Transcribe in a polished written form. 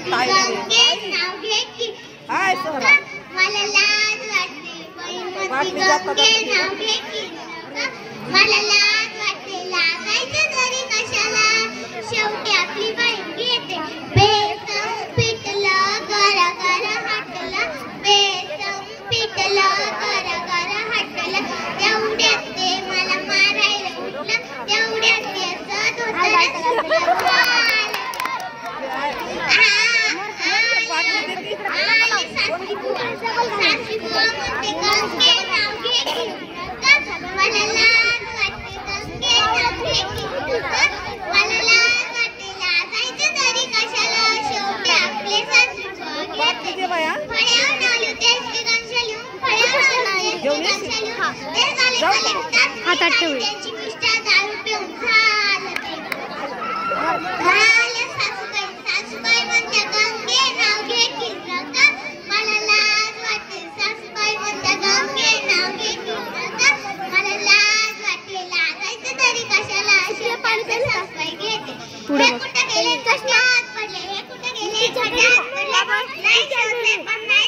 गंगे नाव घे की मला लाज वाटते गंगे नाव घे की मला लाज वाटते लागायचं तरी कशाला शेवटी आपली बहीण घेते बेसन पिठलं गरा गरा हटलं बेसन पिठलं गरा गरा हटलं तेवढ्यात ते मला मारायला उठलं तेवढ्यात ते सासू म्हणते गंगे नाव घे की मला लाज वाटते गंगे नाव घे की मला लाज वाटते लाजायचं तरी कशाला शेवटी आपले सासू घेते फळ्यावर नालू तेच की गंशलू फळ्यावर नालू तेच की गंशलू ते झाले कलेक्टर त्यांची मिस्टर दारू पिऊन झालं सासूबाई म्हणते गंगे नाव घे की मला लाज वाटते सासूबाई म्हणते गंगे नाव घे की मला लाज वाटते लाजायचं तरी कशाला सासूबाई घेते हे कुठे गेले कष्टात पडले हे कुठे गेले खड्ड्यात पडले नाही शोधले पण नाही